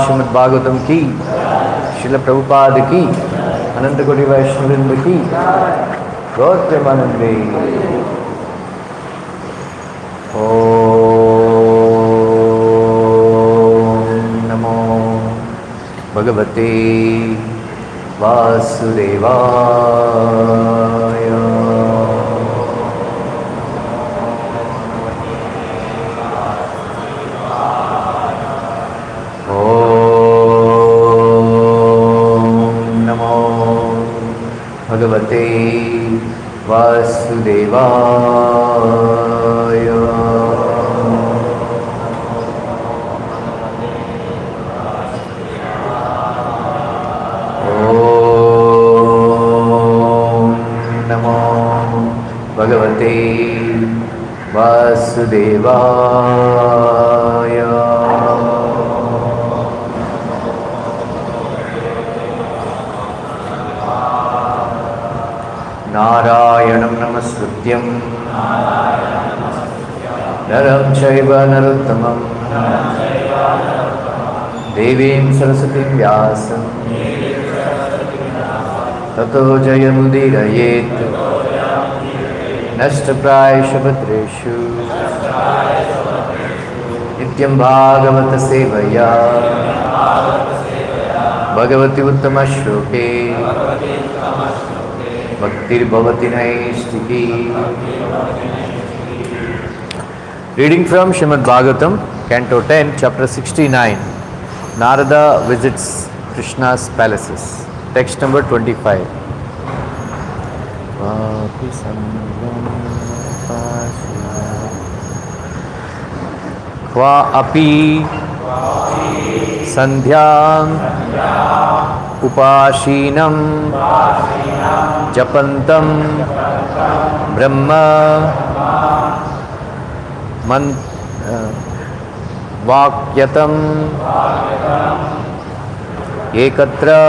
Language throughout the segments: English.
Srimad Bhagavatam ki, Srila Prabhupada ki, Ananta Koti Vaishnavrinda ki, Gaur Premanande. Om Namo Bhagavate Vasudevaya. Bhagavate Vasudevaya. Om Namo Bhagavate Vasudevaya. Narayanam Namaskrityam Naram Chaiva Narottamam Devim Saraswatim Vyasam Tato Jayamudirayeet Nashtaprayasha Bhadreshu Nityam Bhagavata Sevaya Bhagavati Uttama Shloke Bhaktir Bhavati Naistiki. Reading from Srimad Bhagavatam, Canto 10, Chapter 69. Narada visits Krishna's palaces. Text number 25. Kva api sandhyam upashinam japantam brahma vakyatam ekatra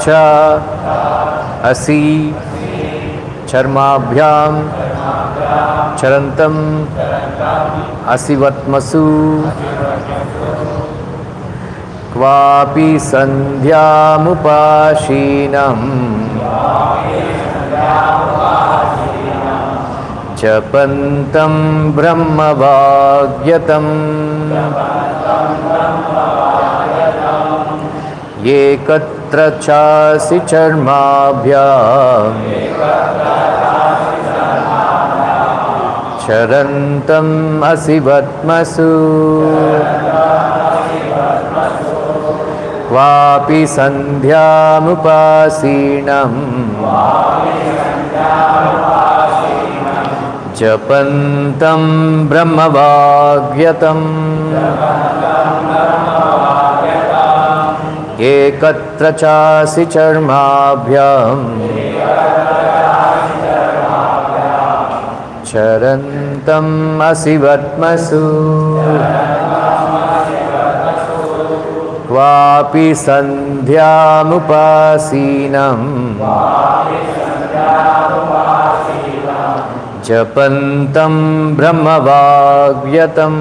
cha asi charmabhyam charantam asivatmasu Kvapi sandhyamupashinam japantam brahmavagyatam ekatra chasi charmabhyam charantam asivatmasu Kvapi sandhyamupasinam japantam brahmavagyatam ekatra chasi charmabhyam charantam asivatmasu Kvapi sandhyamupasinam japantam brahmavagyatam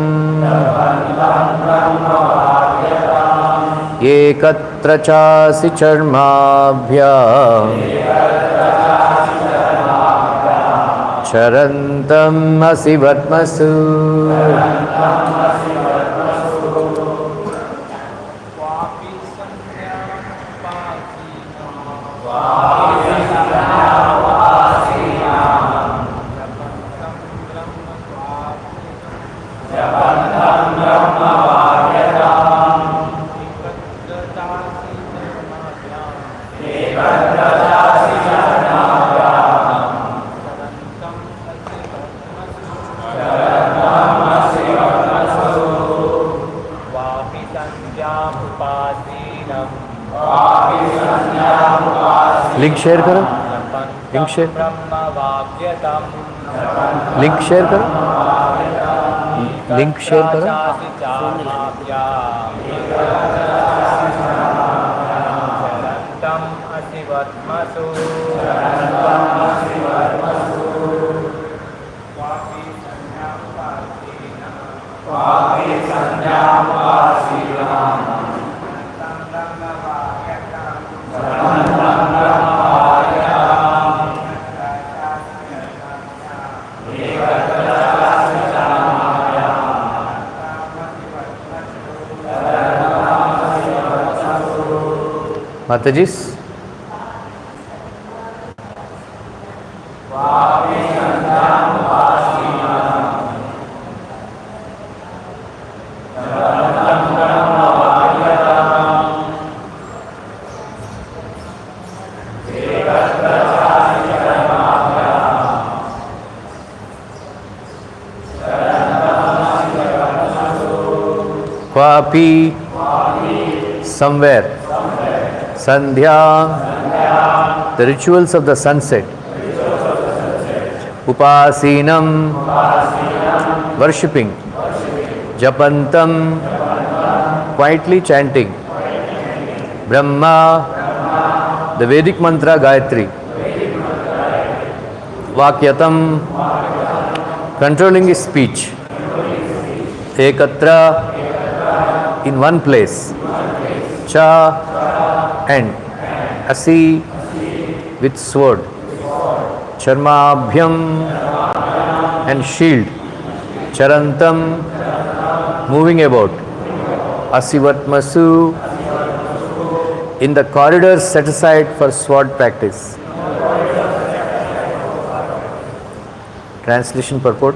एकत्र चासि चर्माभ्याम् चरन्तम् असि वत्मसु link share करो, link share, link share करो, link share करो। Mataji's Kwapi somewhere Sandhya, the rituals of the sunset. Upasinam, worshipping. Japantam, quietly chanting. Brahma, the Vedic mantra Gayatri. Vakyatam, controlling his speech. Ekatra, in one place. Cha, and Asi, with sword. Charmabhyam, and shield. Charantam, moving about. Asivatmasu, in the corridors set aside for sword practice. Translation purport.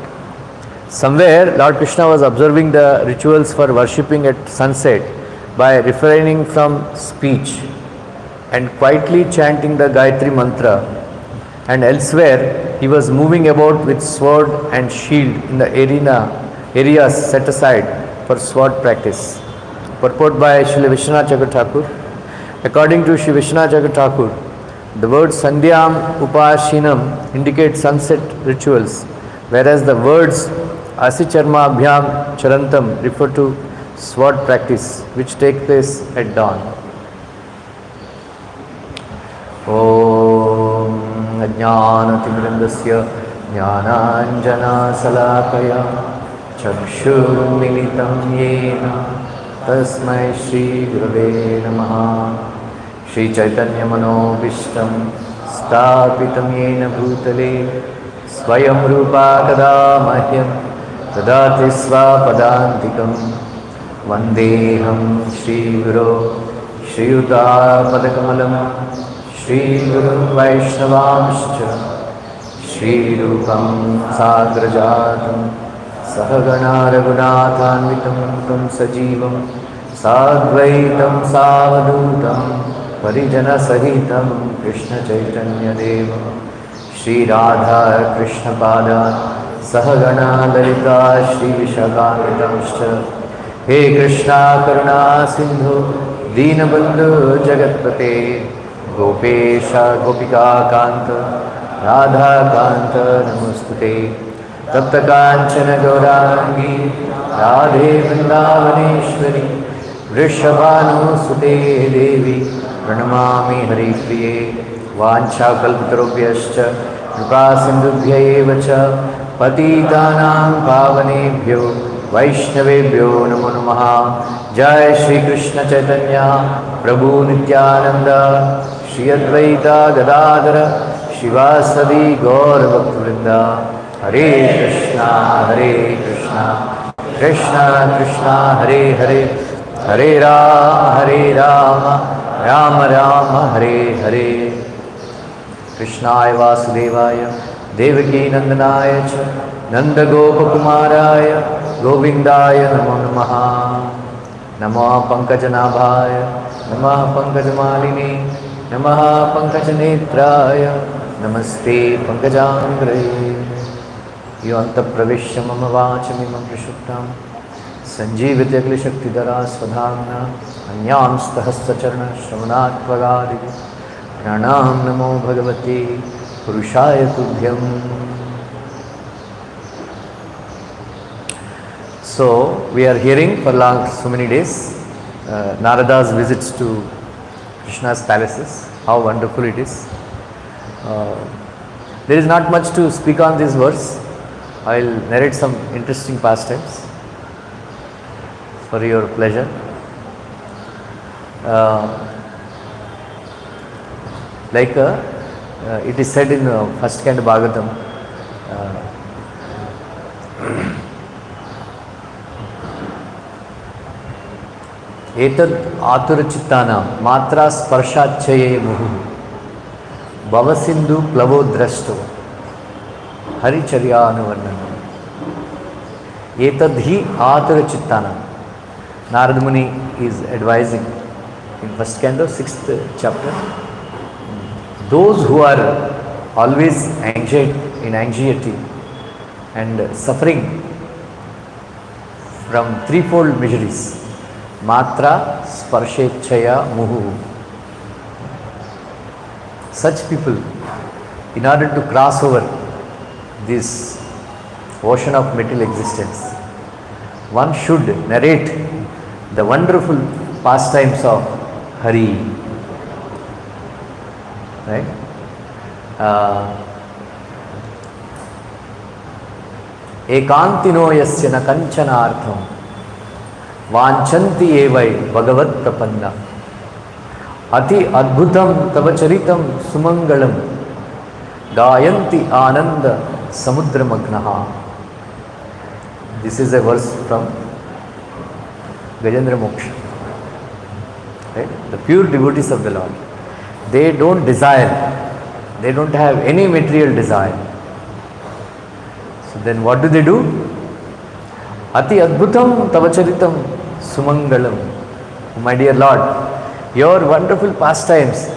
Somewhere Lord Krishna was observing the rituals for worshipping at sunset by refraining from speech and quietly chanting the Gayatri mantra, and elsewhere he was moving about with sword and shield in the areas set aside for sword practice. Purport by Srila Vishwanath Chakravarti Thakur. According to Sri Vishwanath Chakravarti Thakur, the word Sandhyam Upashinam indicates sunset rituals, whereas the words Asicharma Abhyam Charantam refer to sword practice which take place at dawn. Om Ajnanatimrandasya Jnananjanasalakaya Chakshurmilitam Yena Tasmai Shri Gurave Namaha. Shri Chaitanya Manobishtam Stapitam Yena Bhutale Swayam Rupa Kada Mahyam Tadati Svapadantikam Vandeham Shri Guru Shri Yuta Padakamalam Shri Guru Vaishnavamscha Shri Rupam Sagrajatam Sahagana Raghunathanvitam Tam Sajivam Sadvaitam Savadutam Parijana Sahitam Krishna Chaitanya Deva Shri Radha Krishna Pada Sahagana Lalita Shri Vishakamitamscha. He Krishna Karuna Sindhu Deenabandhu Jagatpate Gopesha Gopika Kanta Radha Kanta Namostute Tapta Kanchana Gaurangi Radhe Vrindavaneshwari Vrishabhanu Sute Devi Pranamami Hari Priye Vancha Kalpatarubhyascha Rupa Sindhubhya Evacha Patitanam Pavanebhyo वैष्णवेभ्यो नमो नमः। जय श्री कृष्ण चैतन्य प्रभु नित्यानंद श्री अद्वैता गदाधर शिवासदि गौरभक्तवृंद। हरे कृष्णा कृष्णा कृष्णा हरे हरे, हरे राम राम राम हरे हरे। कृष्णाय वासुदेवाय देवकी नंदनाय च नंदगोपकुमाराय गोविंदाय नमो नमः। नमः पंकजनाभाय नमः पंकजमालिने नमः पंकजनेत्राय नमस्ते पंकजांग्रये। योऽन्तःप्रविश्य मम वाचमिमं प्रक्षुब्धां सञ्जीवित्य अखिलशक्तिधरा स्वधाम्ना अन्यांस्तहस्तचरणश्रवणात्वगादिः प्रणाम नमो भगवते पुरुषाय तुभ्यं। So we are hearing for so many days Narada's visits to Krishna's palaces, how wonderful it is. There is not much to speak on this verse. I will narrate some interesting pastimes for your pleasure. It is said in first canto Bhagavatam, एतद् आतुरचित्तानां मात्रा स्पर्शाच्छये मुहुः भवसिन्धु प्लवो द्रष्टो हरिचर्यानुवर्णनम्। एतद् ही आतुरचित्तानां, Narada Muni is advising in first canto 6th chapter, those who are always in anxiety and suffering from threefold miseries, matra sparshechaya muhu, such people, in order to cross over this ocean of material existence, one should narrate the wonderful pastimes of Hari, right? एकांतिनो यस्य न कंचनार्थम वांछन्ति एवै भगवत प्रपन्ना अति अद्भुतम तव चरितम सुमंगलम गायन्ति आनंद समुद्रमग्नः. This is a verse from Gajendra Moksha, right? The pure devotees of the Lord, they don't desire, they don't have any material desire. So then what do they do? Ati adbhutam tavacharitam sumangalam. Oh, my dear Lord, your wonderful pastimes,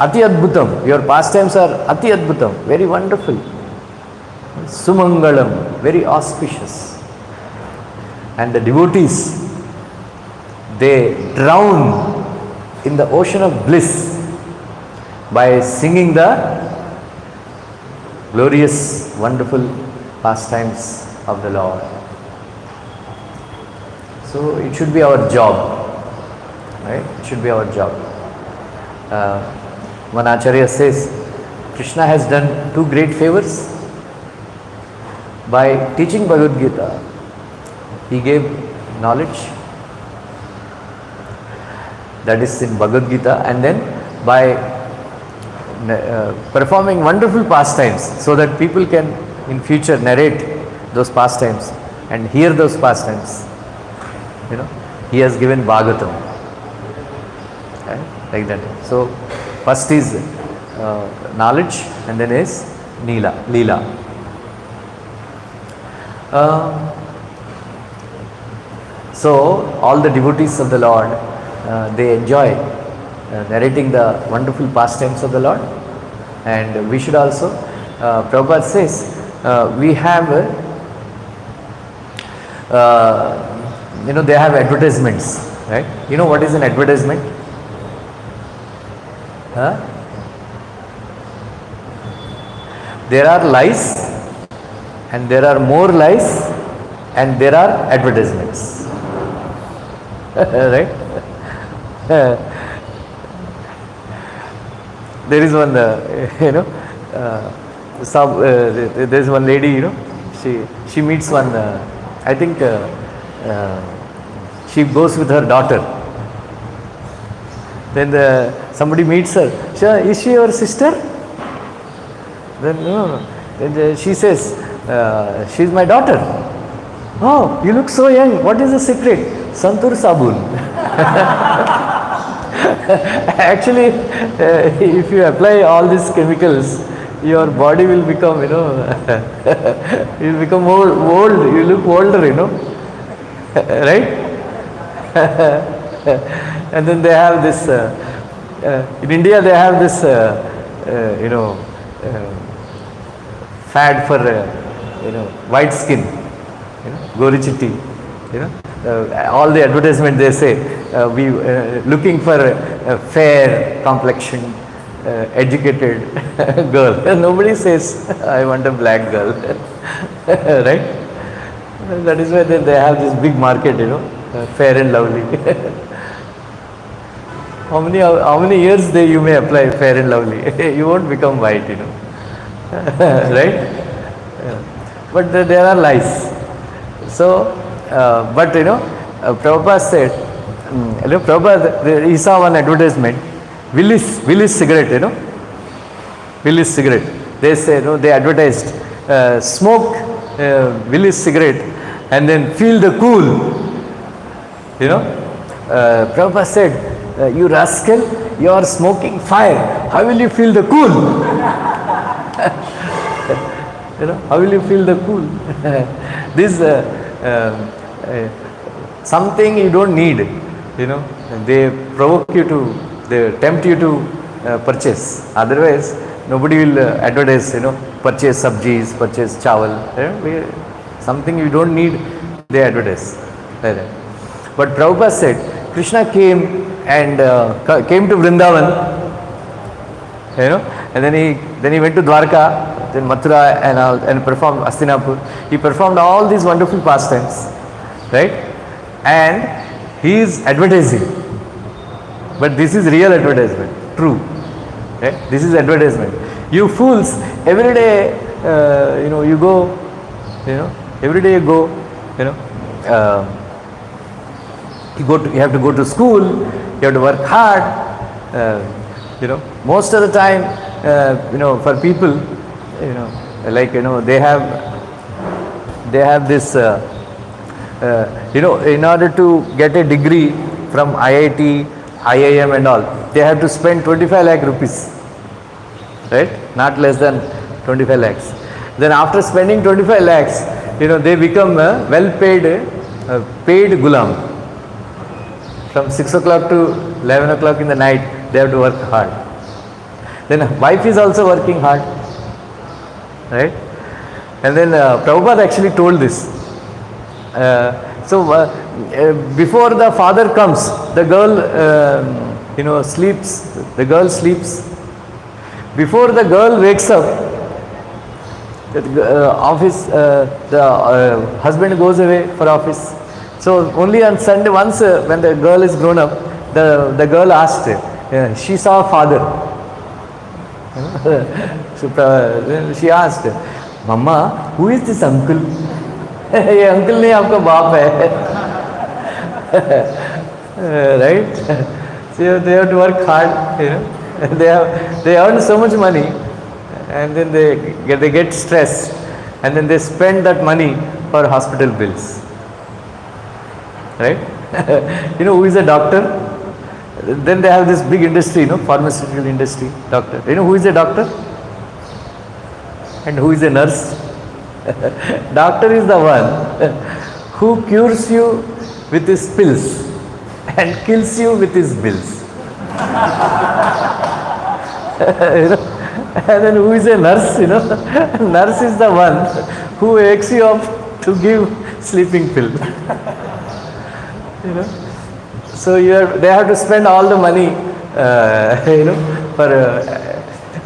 ati adbhutam, your pastimes are ati adbhutam, very wonderful. Sumangalam, very auspicious. And the devotees, they drown in the ocean of bliss by singing the glorious, wonderful pastimes of the Lord. So it should be our job, right? It should be our job. One Acharya says, Krishna has done two great favors. By teaching Bhagavad Gita, he gave knowledge, that is in Bhagavad Gita, and then by performing wonderful pastimes so that people can in future narrate those pastimes and hear those pastimes. You know, he has given Bhagavatam, right? Like that. So first is knowledge, and then is Leela. So all the devotees of the Lord, they enjoy narrating the wonderful pastimes of the Lord, and we should also, Prabhupada says, we have, they have advertisements, right? You know what is an advertisement? There are lies, and there are more lies, and there are advertisements. Right? There is one, there is one lady, she meets one I think she goes with her daughter. Then somebody meets her. Is she your sister? Then no. Then she says, she's my daughter. Oh, you look so young. What is the secret? Santur Sabun. Actually, if you apply all these chemicals, your body will become, you will become old. You look older, right? And then they have this, in India they have this, fad for, white skin, Gorichitti, all the advertisement they say, we looking for a fair complexion, educated girl. Nobody says, I want a black girl, right? That is why they have this big market, fair and lovely. How many years you may apply fair and lovely? You won't become white, right? But there are lies. So, but Prabhupada said, Prabhupada, he saw one advertisement, Willis cigarette, Willis cigarette. They say, they advertised, smoke Willis cigarette and then feel the cool. Prabhupada said, you rascal, you are smoking fire. How will you feel the cool? How will you feel the cool? This something you don't need. They provoke you to, they tempt you to purchase. Otherwise, nobody will advertise. Purchase sabjis, purchase chawal. Something you don't need, they advertise. But Prabhupada said, Krishna came and came to Vrindavan, and then he went to Dwarka, then Mathura and all, and performed Hastinapur. He performed all these wonderful pastimes, right? And he is advertising. But this is real advertisement, true. Right? This is advertisement. You fools, every day, you go, every day you go, you have to go to school, you have to work hard, most of the time, for people, they have this, in order to get a degree from IIT, IIM and all, they have to spend 25 lakh rupees, right? Not less than 25 lakhs. Then after spending 25 lakhs, they become a well-paid, paid gulam. From 6 o'clock to 11 o'clock in the night, they have to work hard. Then wife is also working hard, right? And then Prabhupada actually told this. Before the father comes, the girl, sleeps. The girl sleeps. Before the girl wakes up, the husband goes away for office. So only on Sunday, once when the girl is grown up, the girl asked, she saw father. So she asked, Mama, who is this uncle? ये uncle नहीं आपका बाप है. Right? So they have to work hard. They earn so much money, and then they get stressed, and then they spend that money for hospital bills. Right? Who is a doctor? Then they have this big industry, pharmaceutical industry, doctor. Who is a doctor? And who is a nurse? Doctor is the one who cures you with his pills and kills you with his bills. And then who is a nurse? Nurse is the one who wakes you up to give sleeping pill. So they have to spend all the money, for.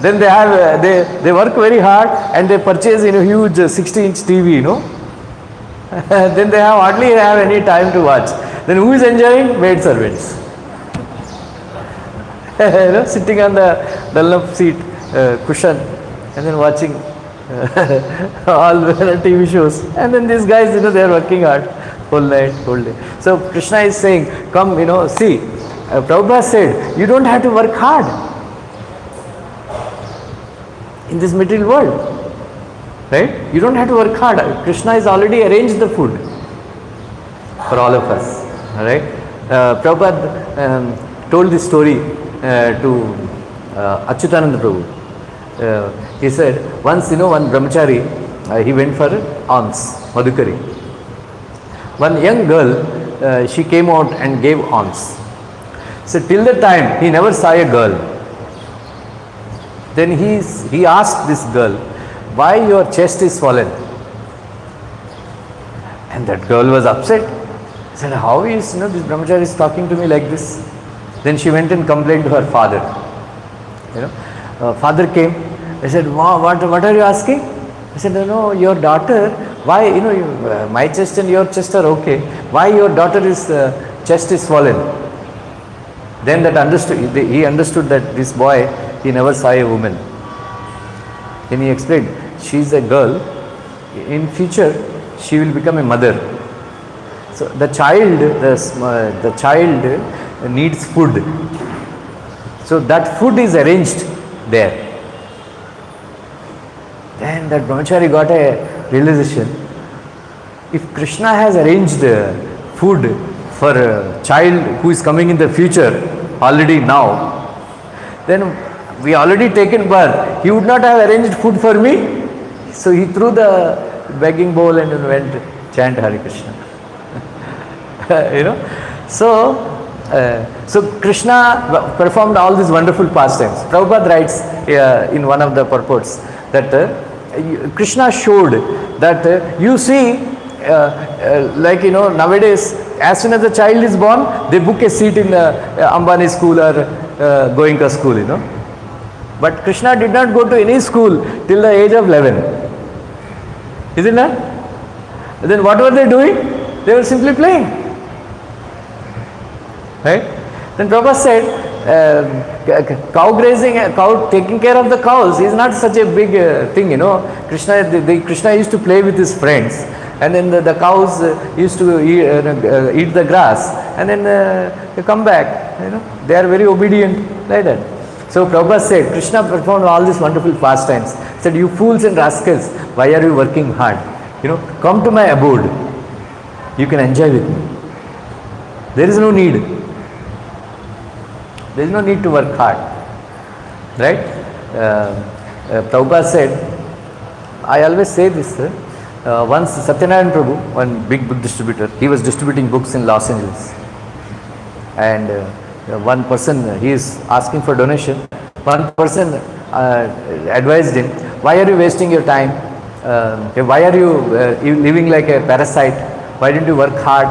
Then they work very hard and they purchase huge 60-inch TV. Then they hardly have any time to watch. Then who is enjoying? Maid servants. Sitting on the Dunlop seat, cushion, and then watching all TV shows, and then these guys, they are working hard whole night, whole day. So Krishna is saying, come, see, Prabhupada said, you don't have to work hard in this material world, right? You don't have to work hard. Krishna has already arranged the food for all of us, all right? Prabhupada told this story to Achyutananda Prabhu. He said, once, one brahmachari, he went for alms, madhukari. One young girl, she came out and gave alms. So till the time, he never saw a girl. Then he asked this girl, why your chest is swollen? And that girl was upset. He said, how is, this brahmachari is talking to me like this? Then she went and complained to her father. Father came. I said, what are you asking? I said, no, your daughter, why, my chest and your chest are okay. Why your daughter's chest is swollen? Then he understood that this boy, he never saw a woman. Then he explained, she is a girl. In future, she will become a mother. So the child needs food. So that food is arranged there. Then that brahmachari got a realization. If Krishna has arranged food for a child who is coming in the future already now, then we already taken birth. He would not have arranged food for me. So he threw the begging bowl and went to chant Hare Krishna. So Krishna performed all these wonderful pastimes. Prabhupada writes in one of the purports that Krishna showed that you see, nowadays, as soon as a child is born, they book a seat in Ambani school or Goenka school, But Krishna did not go to any school till the age of 11. Isn't that? Then what were they doing? They were simply playing. Right? Then Prabhupada said, cow grazing, taking care of the cows is not such a big thing, Krishna used to play with his friends, and then the cows used to eat the grass, and then they come back, they are very obedient like that. So Prabhupada said, Krishna performed all these wonderful pastimes. He said, you fools and rascals, why are you working hard? Come to my abode. You can enjoy with me. There is no need. There is no need to work hard. Right? Prabhupada said, I always say this, once Satyanarayan Prabhu, one big book distributor, he was distributing books in Los Angeles. And one person, he is asking for donation. One person advised him, why are you wasting your time? Why are you living like a parasite? Why don't you work hard,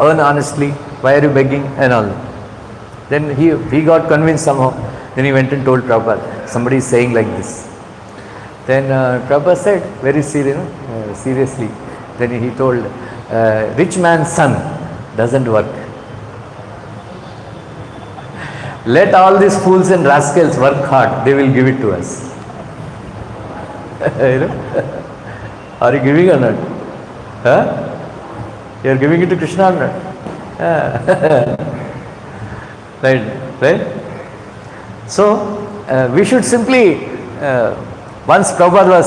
earn honestly? Why are you begging and all? Then he got convinced somehow. Then he went and told Prabhupada, somebody is saying like this. Then Prabhupada said, very seriously, then he told, rich man's son doesn't work. Let all these fools and rascals work hard, they will give it to us. Are you giving or not? Huh? You are giving it to Krishna or not? Right? So, we should simply, once Prabhupada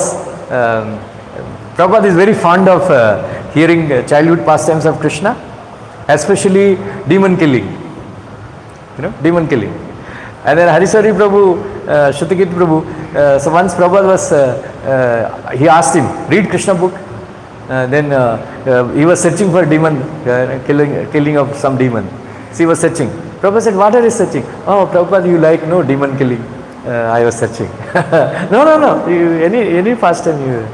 is very fond of hearing childhood pastimes of Krishna, especially demon killing. Demon killing. And then Harisari Prabhu, Shrutikirti Prabhu, so once Prabhupada was, he asked him, read Krishna book. Then he was searching for demon, killing of some demon. So he was searching. Prabhupada said, what are you searching? Oh, Prabhupada, you like demon killing. I was searching. No. Any pastime you.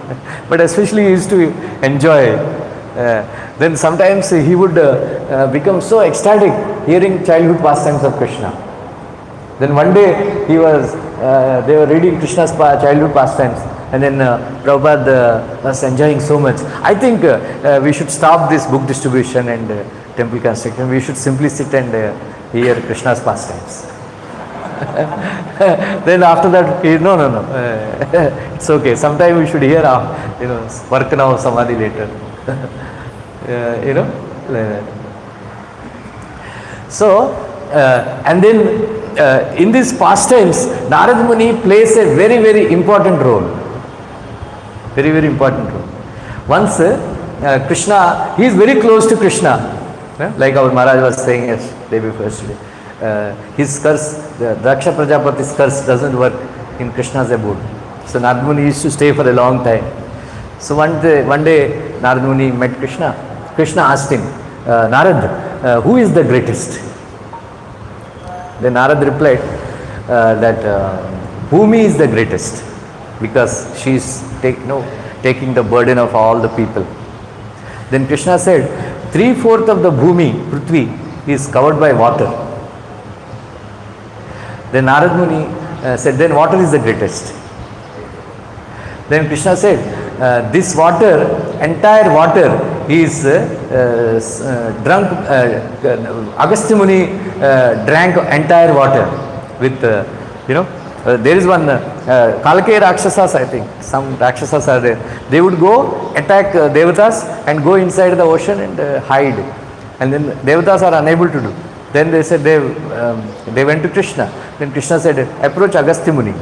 But especially he used to enjoy. Then sometimes he would become so ecstatic hearing childhood pastimes of Krishna. Then one day they were reading Krishna's childhood pastimes, and then Prabhupada was enjoying so much. I think we should stop this book distribution and temple construction. We should simply sit and hear Krishna's pastimes. Then after that, no, no, no, it's okay. Sometime we should hear, work now, samadhi later. Like that. So, and then in these pastimes, Narad Muni plays a very, very important role. Very, very important role. Once Krishna, he is very close to Krishna. Like our Maharaj was saying day before yesterday. His curse, the Daksha Prajapati's curse doesn't work in Krishna's abode. So Narad Muni used to stay for a long time. So one day Narad Muni met Krishna. Krishna asked him, Narad, who is the greatest? Then Narad replied that Bhumi is the greatest because she is taking the burden of all the people. Then Krishna said, 3/4 of the Bhumi, Prithvi, is covered by water. Then Narad Muni said, then water is the greatest. Then Krishna said, this water, entire water is drunk, Agastya Muni drank entire water with, there is one, Kalake Rakshasas, I think, some Rakshasas are there. They would go attack Devatas and go inside the ocean and hide. And then Devatas are unable to do. Then they said, they went to Krishna. Then Krishna said, approach Agastya Muni.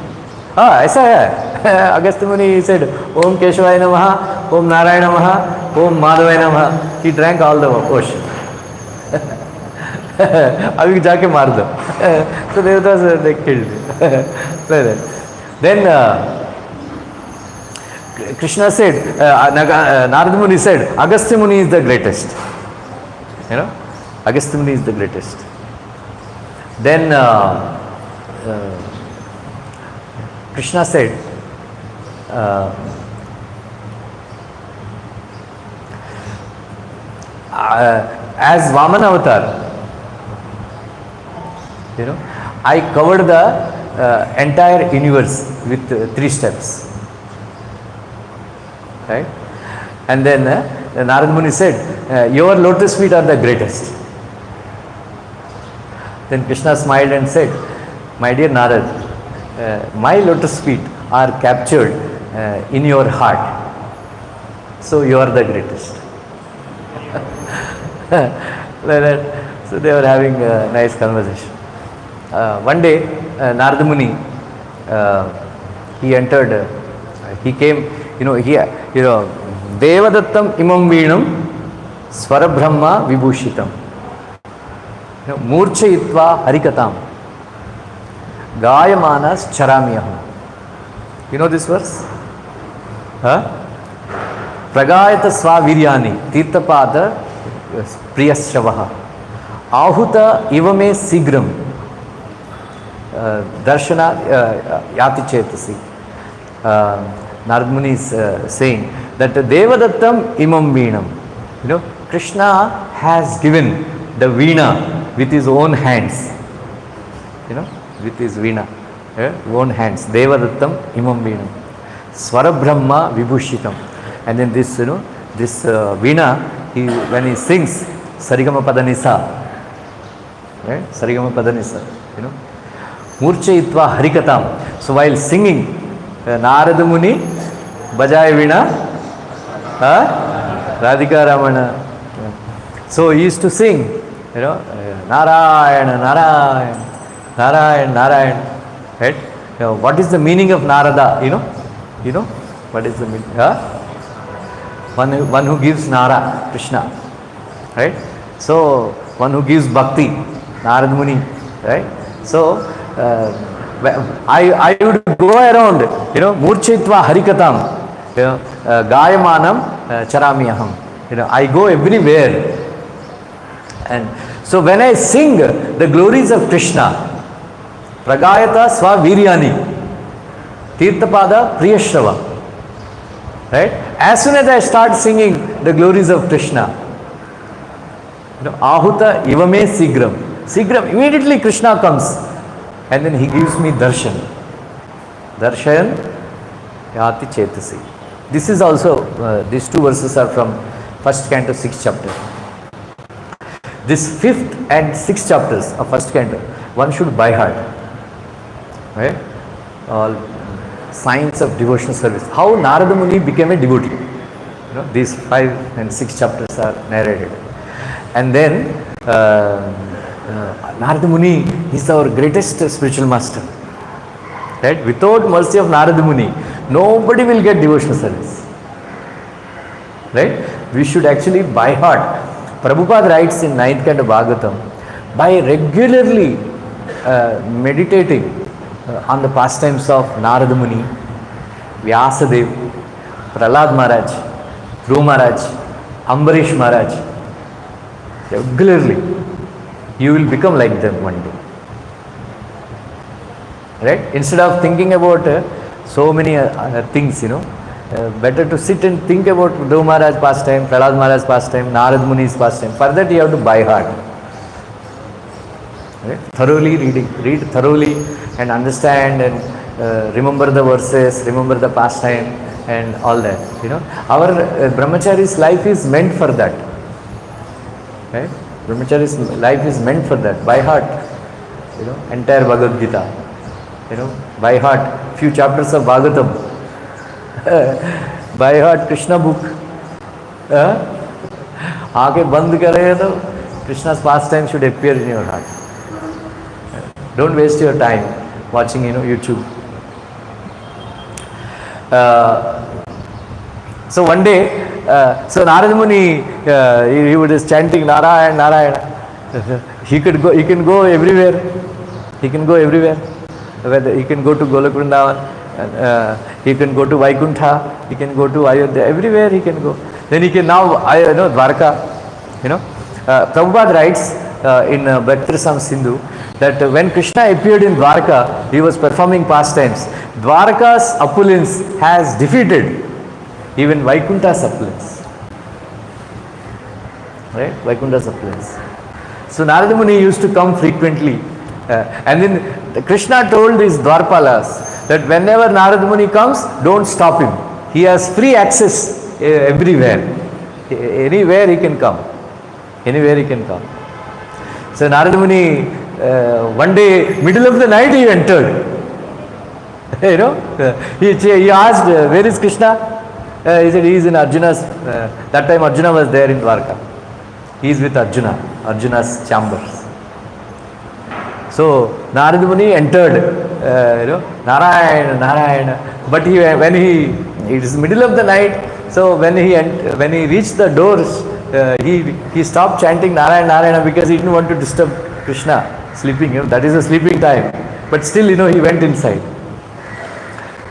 ऐसा है. Agastya Muni said, Om Keshwaya Namaha, Om Narayana Namaha, Om Madhavaya Namaha. He drank all the ocean. अभी जाके मार दो. So Devatas, they killed him. Then Krishna said, Narad Muni said, Agastya Muni is the greatest. Agastya Muni is the greatest. Then Krishna said, as Vamana avatar, I covered the entire universe with 3 steps. Right? And then Narad Muni said, your lotus feet are the greatest. Then Krishna smiled and said, my dear Narad, my lotus feet are captured in your heart. So you are the greatest. So they were having a nice conversation. One day, Narad Muni, he entered, he came, Devadattam imam veenam swara brahma vibhushitam. Murchayitva harikatam gayamanas charamyaham. You know this verse? Pragayata svaviryani tirthapada priyashravaha ahuta ivame sigram darshana yati chetasi. Narad Muni is saying that Devadattam imam veenam. Krishna has given the veena with his own hands. With his veena, own hands. Devadattam imam veenam. Swara Brahma vibhushitam. And then this, this veena, when he sings Sarigama Padanisa, right? Sarigama Padanisa, Murchayitva harikatam. So while singing, Narada Muni bajaya veena, Radhika Ramana. So he used to sing, Narayana, Narayana, Narayana, Narayana. Right? What is the meaning of Narada? You know what is the meaning? One who gives Nara, Krishna. Right? So one who gives bhakti, Narad Muni. Right? So I would go around, Murchitva Harikatam, Gayamanam Charamyaham. I go everywhere. And so when I sing the glories of Krishna, Pragayata Svaviryani, Tirthapada Priyashrava. Right? As soon as I start singing the glories of Krishna, Ahuta Ivame Sigram. Sigram, immediately Krishna comes and then he gives me darshan. Darshan Yati Chetasi. This is also, these 2 verses are from 1st canto, 6th chapter. This 5th and 6th chapters of 1st canto, one should by heart. right? All signs of devotional service. How Narada Muni became a devotee. These 5 and 6 chapters are narrated. And then Narada Muni is our greatest spiritual master. Right? Without mercy of Narada Muni, nobody will get devotional service. Right? We should actually by heart. Prabhupada writes in 9th canto Bhagavatam, by regularly meditating on the pastimes of Narada Muni, Vyasadev, Prahlad Maharaj, Dhruva Maharaj, Ambarish Maharaj, regularly, you will become like them one day. Right? Instead of thinking about so many things, better to sit and think about Dhruva Maharaj pastime, Prahlad Maharaj pastime, Narad Muni's pastime. For that you have to by heart. Right? Thoroughly read thoroughly and understand and remember the verses, remember the pastime and all that. Our brahmachari's life is meant for that. Right? Brahmachari's life is meant for that. By heart, entire Bhagavad Gita. By heart, few chapters of Bhagavatam. By heart, Krishna book. Aankhein band kare to Krishna's pastime should appear in your heart. Don't waste your time watching, YouTube. So one day, so Narada Muni, he was chanting Narayana, Narayana. He can go everywhere. He can go everywhere. Whether he can go to Golokvrindavan, he can go to Vaikuntha, he can go to Ayodhya, everywhere he can go. Then he can now, Dwarka. Prabhupada writes in Bhakti-rasam Sindhu that when Krishna appeared in Dwarka, he was performing pastimes. Dwarka's opulence has defeated even Vaikuntha's opulence. Right? Vaikuntha's opulence. So Narada Muni used to come frequently. And then Krishna told his Dwarpalas that whenever Narada Muni comes, don't stop him. He has free access everywhere. Anywhere he can come. Anywhere he can come. So Narada Muni, one day, middle of the night he entered. He asked, where is Krishna? He said, he is in Arjuna's, that time Arjuna was there in Dwarka. He is with Arjuna's chambers. So Narada Muni entered, Narayana, Narayana. But when it is middle of the night, so when he reached the doors, he stopped chanting Narayana, Narayana because he didn't want to disturb Krishna sleeping. That is a sleeping time. But still, he went inside.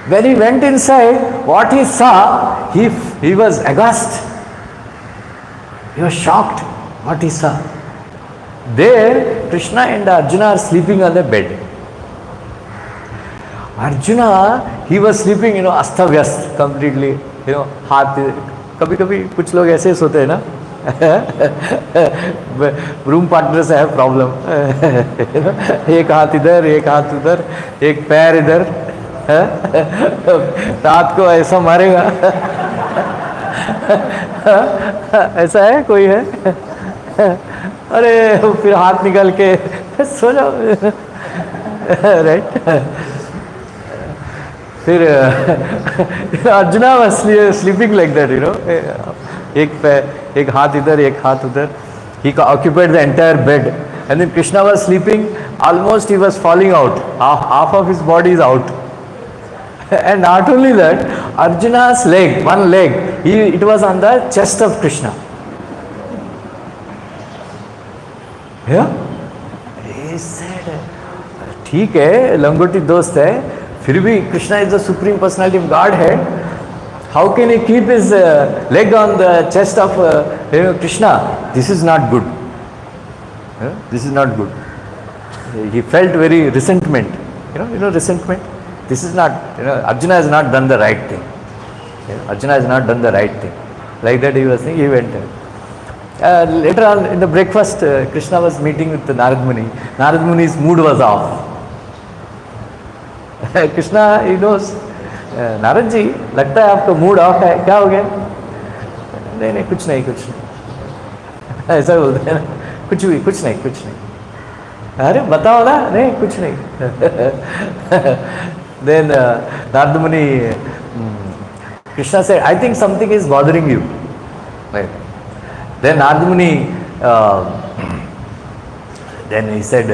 When he went inside, what he saw, he was aghast. He was shocked. What he saw. There, Krishna and Arjuna are sleeping on the bed. Arjuna, he was sleeping, astha-vyast, completely, हाथ, कभी कुछ लोग ऐसे सोते हैं ना, room partner से है प्रॉब्लम, एक हाथ इधर, एक हाथ उधर, एक पैर इधर, रात को ऐसा मारेगा, ऐसा है कोई है, अरे फिर हाथ निकाल के सो जाओ, राइट. फिर arjuna was sleeping like that, एक हाथ इधर, एक हाथ उधर. He occupied the entire bed. And then Krishna was sleeping, almost he was falling out. Half of his body is out. And not only that, Arjuna's leg, one leg, it was on the chest of Krishna. Yeah? He said, ठीक है, लंगोटी दोस्त है, फिर भी Krishna is the supreme personality of Godhead. How can he keep his leg on the chest of Krishna? This is not good. This is not good. He felt very resentment. Resentment. This is not. Arjuna has not done the right thing. Arjuna has not done the right thing. Like that he was saying. He went. Later on in the breakfast, Krishna was meeting with Narad Muni. Narad Muni's mood was off. Krishna, he knows. Narad ji, लगता है आपका mood off है, क्या हो गया? नहीं, कुछ नहीं, ऐसा बोलते हैं ना, कुछ नहीं. अरे बताओ ना, नहीं कुछ नहीं. Then Narada Muni, Krishna said, I think something is bothering you. Right. Then Narada Muni, then he said,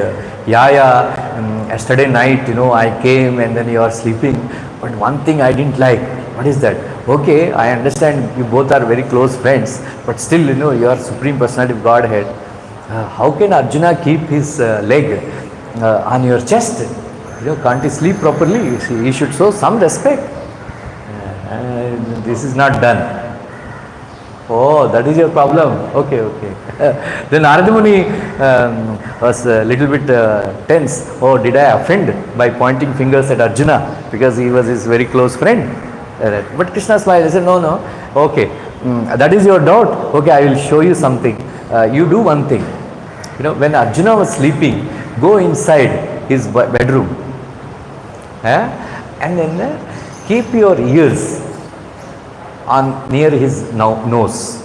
yesterday night, I came and then you are sleeping. But one thing I didn't like. What is that? Okay, I understand you both are very close friends, but still, you are Supreme Personality of Godhead. How can Arjuna keep his leg on your chest? Can't he sleep properly? He should show some respect. This is not done. Oh, that is your problem. Okay. Then Narada Muni was a little bit tense. Oh, did I offend by pointing fingers at Arjuna because he was his very close friend? But Krishna smiled. He said, no. Okay, that is your doubt. Okay, I will show you something. You do one thing. When Arjuna was sleeping, go inside his bedroom. And then keep your ears near his nose.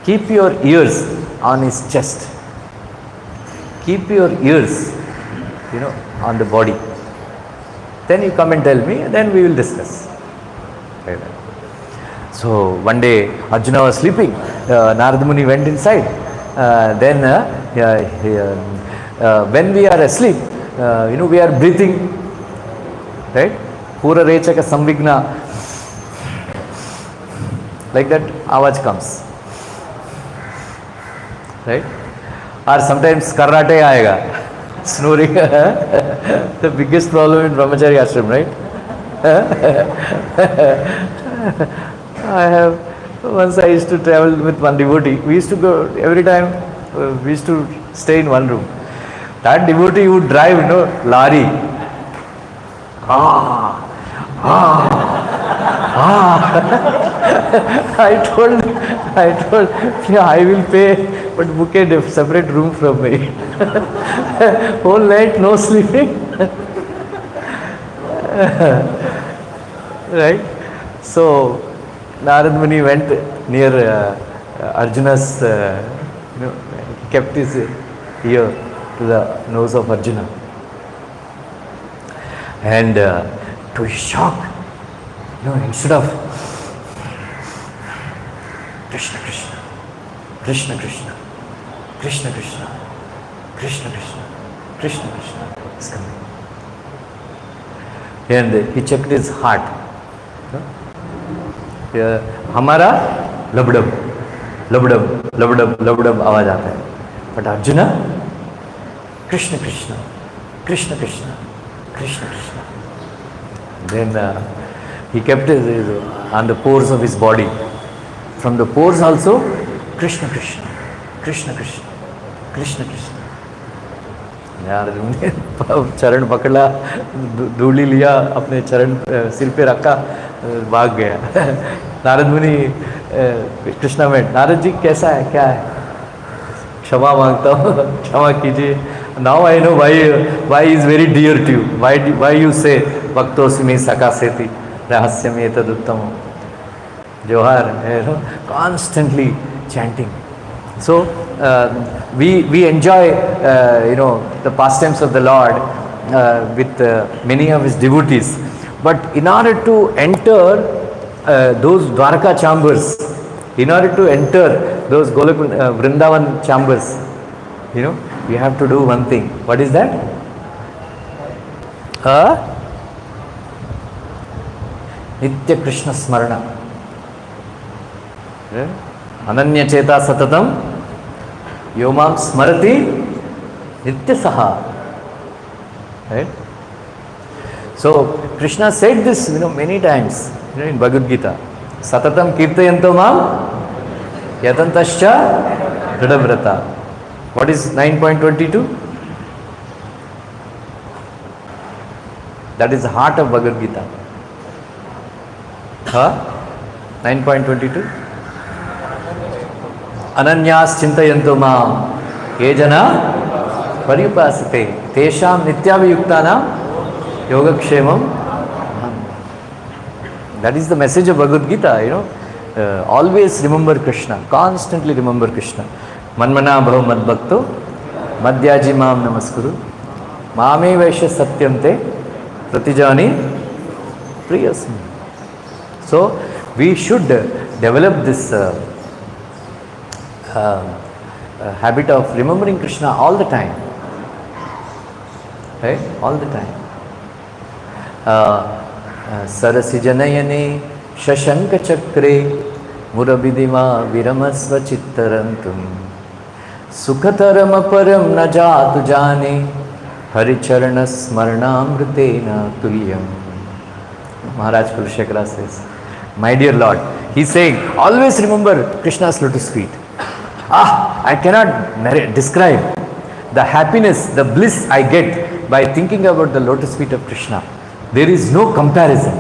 Keep your ears on his chest. Keep your ears, on the body. Then you come and tell me, then we will discuss. So one day Arjuna was sleeping. Narada Muni went inside. Then when we are asleep, we are breathing, right? Pura rechaka samvigna. Like that, awaj comes, right? Or sometimes karate aayega, snoring. The biggest problem in brahmachari ashram, right? Once I used to travel with one devotee. We used to go every time. We used to stay in one room. That devotee would drive, lorry. I told, I will pay, but book a separate room from me. Whole night no sleeping. Right? So Narada Muni went near Arjuna's, kept his ear to the nose of Arjuna. And to his shock, instead of Krishna, Krishna, Krishna, Krishna, Krishna, Krishna, Krishna, Krishna, Krishna, Krishna is coming. And he checked his heart. हमारा लबडब लबडब लबडब लबडब आवाज आता है. But Arjuna, Krishna, Krishna, Krishna, Krishna, Krishna, Krishna. Then he kept his on the pores of his body. From the pores also, Krishna, Krishna, Krishna, Krishna, Krishna, Krishna. चरण पकड़ा, धूली लिया, अपने चरण सिर पे रखा, भाग गया. नारद मुनि कृष्णा में, नारद जी कैसा है, क्या है? क्षमा मांगता हूँ, क्षमा कीजिए. Now I know why is very dear to you. Why you say भक्तोऽस्मि सखा सेति रहस्यम् एतदुत्तमम्. Johar, constantly chanting. So we enjoy the pastimes of the Lord with many of his devotees. But in order to enter those Dwarka chambers, in order to enter those Vrindavan chambers, you have to do one thing. What is that? Nitya Krishna Smarana. Ananya Cheta Satatam Yomam Smarati Nitya Saha. Right? So Krishna said this many times in Bhagavad Gita. Satatam Kirtayanto Mam Yatantascha Ridavrata. What is 9.22? That is the heart of Bhagavad Gita. 9.22. Ananyas Chintayanto Mam Yejana Paripasate Tesham Nityavayuktana Yogakshemam. That is the message of Bhagavad Gita, Always remember Krishna, constantly remember Krishna. Manmana bhava madbhakto madhyaji mam namaskuru, mame vaishya satyante, pratijani priyasmi. So we should develop this habit of remembering Krishna all the time, right? All the time. Sarasi janayane shashanka chakre murabidima viramasva chittarantum sukhataram aparam na jatu jane haricharana smaranamritena tulyam. Maharaj Kulashekara says, my dear Lord, he is saying, always remember Krishna's lotus feet. I cannot describe the happiness, the bliss I get by thinking about the lotus feet of Krishna. There is no comparison.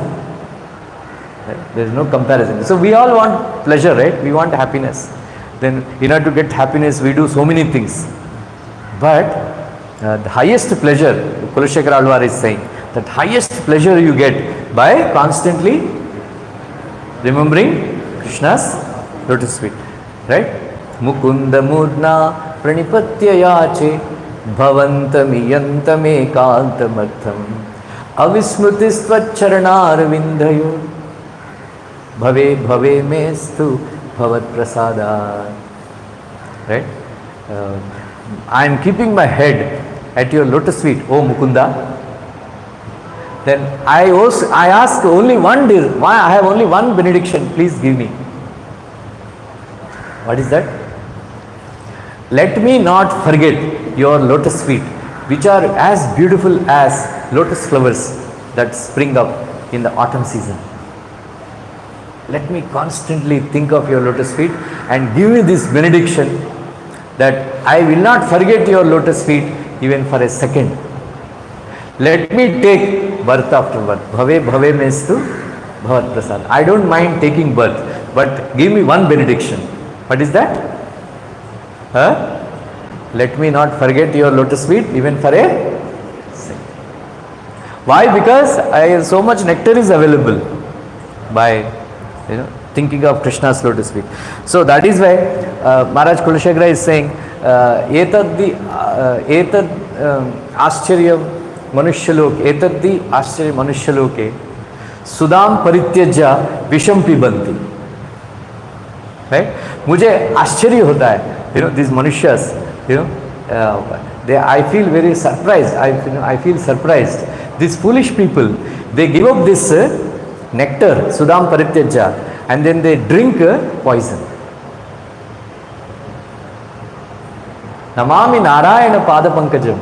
Right? There is no comparison. So we all want pleasure, right? We want happiness. Then in order to get happiness, we do so many things. But the highest pleasure, Kulashekara Alvar is saying, that highest pleasure you get by constantly remembering Krishna's lotus feet. Right? Mukunda murna pranipatya yache bhavantamiyantam ekantamartham avismrtistvaccharanar vindhayo bhave bhave mestu bhavat prasada. Right? I am keeping my head at your lotus feet, O Mukunda. Then I ask only one dear, I have only one benediction, please give me. What is that? Let me not forget your lotus feet, which are as beautiful as lotus flowers that spring up in the autumn season. Let me constantly think of your lotus feet and give me this benediction that I will not forget your lotus feet even for a second. Let me take birth after birth. Bhave bhave mestu bhavat prasad. I don't mind taking birth, but give me one benediction. What is that? Let me not forget your lotus feet even for a second. Why? Because so much nectar is available by thinking of Krishna's lotus feet. So that is why Maharaj Kulashekara is saying, etad ascharya मनुष्यलोक एतद्धि आश्चर्य मनुष्यलोके सुदाम परित्यज्य विषम पिबन्ति. Right? मुझे आश्चर्य होता है, these manushas, I feel very surprised. I feel surprised. These foolish people, they give up this nectar, sudam parityajya, and then they drink poison. Namami Narayana pada pankajam.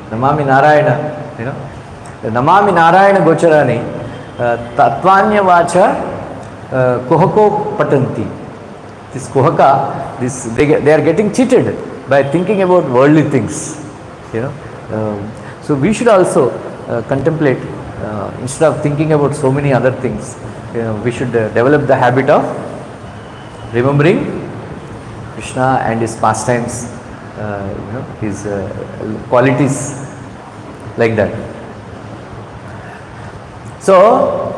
Namami Narayana, Namami Narayana Gocharani, Tatvanya Vacha, Kohako Patanti. This Kohaka, they are getting cheated by thinking about worldly things. So we should also contemplate, instead of thinking about so many other things, we should develop the habit of remembering Krishna and his pastimes, his qualities, like that. So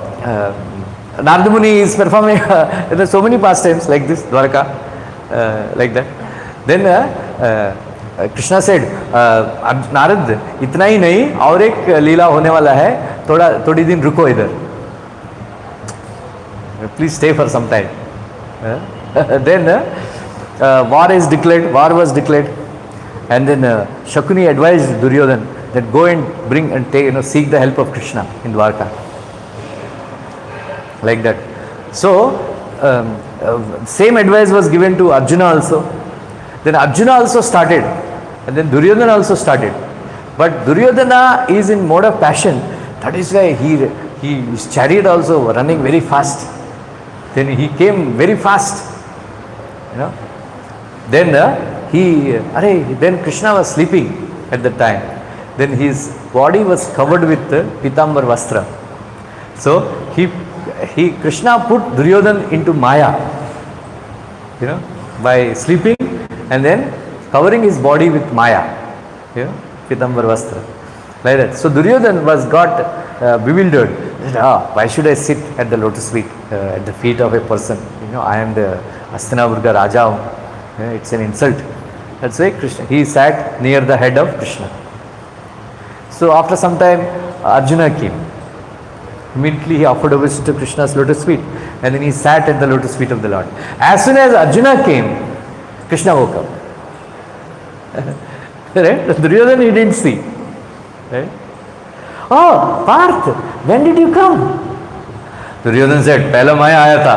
Narada Muni is performing there are so many pastimes like this, Dwarka, like that. Then Krishna said, Narad, इतना ही नहीं, और एक लीला होने वाला है, थोड़ी दिन रुको इधर, please stay for some time. Then war was declared, and then Shakuni advised Duryodhan that go and bring and take, seek the help of Krishna in Dwarka, like that. So same advice was given to Arjuna also. Then Arjuna also started, and then Duryodhana also started. But Duryodhana is in mode of passion. That is why his chariot also running very fast. Then he came very fast. Then then Krishna was sleeping at the time. Then his body was covered with Pitambar Vastra. So Krishna put Duryodhana into Maya, by sleeping and then covering his body with Maya, Pitambar Vastra, like that. So Duryodhana got bewildered. He said, why should I sit at the lotus feet, at the feet of a person? I am the Hastinapurga Raja. It's an insult. That's why Krishna, he sat near the head of Krishna. So after some time, Arjuna came. Immediately he offered obeisance to Krishna's lotus feet, and then he sat at the lotus feet of the Lord. As soon as Arjuna came, Krishna woke up. Right? Duryodhana he didn't see. Right? Oh, Parth, when did you come? Duryodhana said, "Pehla मैं आया था."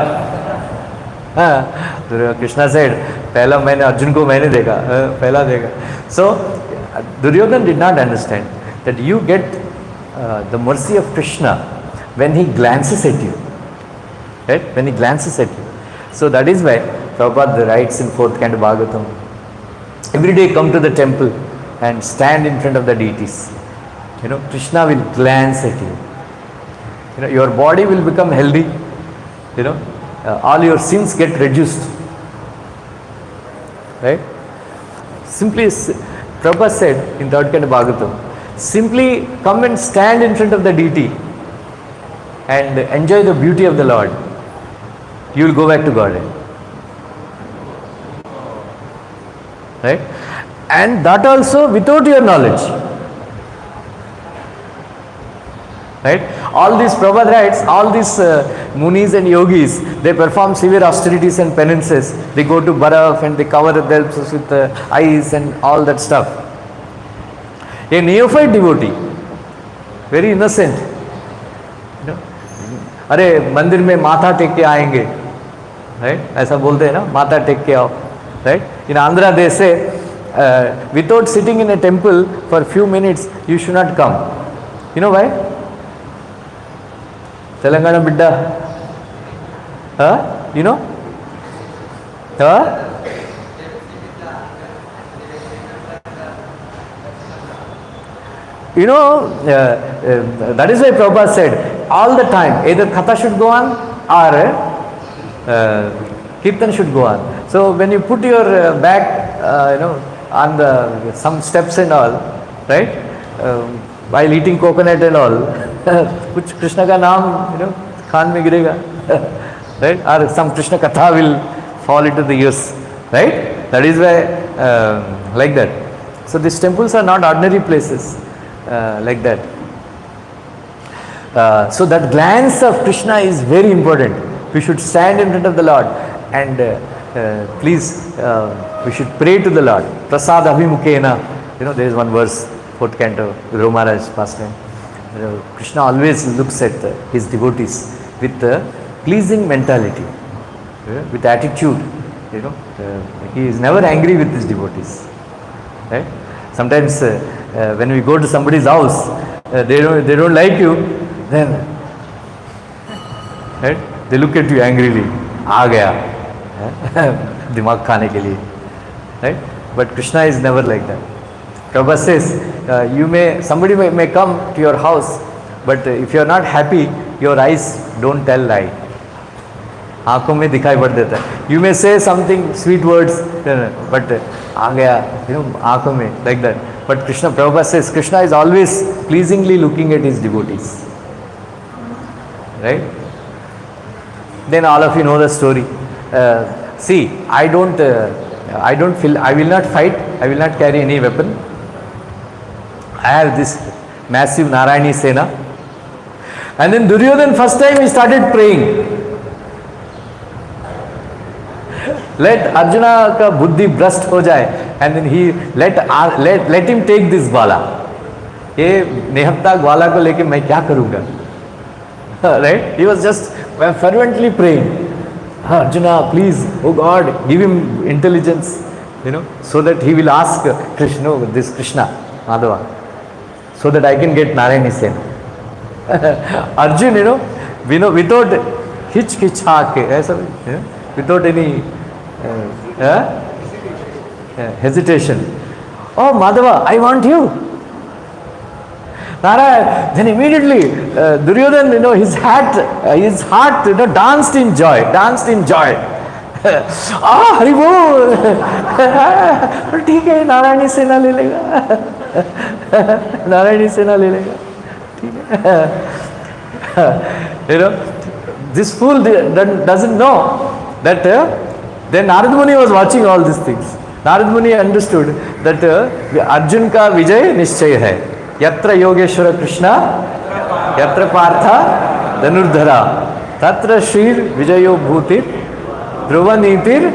Krishna said, "पहला मैंने अर्जुन को मैंने देखा, पहला देखा." So Duryodhana did not understand that you get the mercy of Krishna when he glances at you, right? When he glances at you. So that is why Prabhupada writes in 4th canto Bhagavatam, every day come to the temple and stand in front of the deities. Krishna will glance at you. Your body will become healthy. All your sins get reduced. Right? Simply, Prabhupada said in 3rd canto Bhagavatam, simply come and stand in front of the deity and enjoy the beauty of the Lord. You will go back to Godhead. Right? And that also without your knowledge. Right? All these Prabhupada writes, all these munis and yogis, they perform severe austerities and penances. They go to Baraf and they cover themselves with ice and all that stuff. A neophyte devotee, very innocent, अरे मंदिर में माथा take के आएंगे, right? ऐसा बोलते हैं ना, माथा टेक के आओ, right? In Andhra they say, without sitting in a temple for a few minutes, you should not come. You know why? Telangana bidda, you know? That is why Prabhupada said, all the time, either Katha should go on or Kirtan should go on. So when you put your back, on the some steps and all, right? While eating coconut and all, कुछ Krishna का नाम, खान में गिरेगा, right? Or some Krishna Katha will fall into the ears, right? That is why like that. So these temples are not ordinary places, like that. So that glance of Krishna is very important. We should stand in front of the Lord and please, we should pray to the Lord. Prasad abhimukena. There is one verse, 4th canto, Dhruva Maharaj pastime. Krishna always looks at his devotees with pleasing mentality, with attitude. He is never angry with his devotees. Right? Sometimes when we go to somebody's house, they don't like you, then right? They look at you angrily. आ गया, दिमाग खाने के लिए, right? But Krishna is never like that. Prabhupada says, somebody may come to your house, but if you are not happy, your eyes don't tell lie. आंखों में दिखाई पड़ देता है. You may say something sweet words, but आ गया, आंखों में, like that. But Prabhupada says, Krishna is always pleasingly looking at his devotees. Right? Then all of you know the story. See, I will not fight, I will not carry any weapon. I have this massive Narayani Sena. And then Duryodhana, first time he started praying. Let Arjuna ka buddhi bhrasht ho jaye, and then he let him take this bala. ये निहत्ता ग्वाला को लेके मैं क्या करूँगा? Right? He was just fervently praying. Arjuna, please, oh God, give him intelligence, so that he will ask Krishna, Madhava, so that I can get Narayani Sena. Arjun, without hichkichake, without any hesitation. Oh, Madhava, I want you. Narayana, then immediately Duryodhana, his heart, danced in joy. Hari bol. ठीक है, नारायणी सेना ले लेगा. नारायणी सेना ले लेगा. ठीक है. This fool doesn't know that then Narada Muni was watching all these things. Narad Muni understood that Arjun ka Vijay Nischay hai. Yatra Yogeshwara Krishna, Yatra Partha Dhanurdhara, Tatra Shrir Vijayo Bhutir, Dhruva Nitir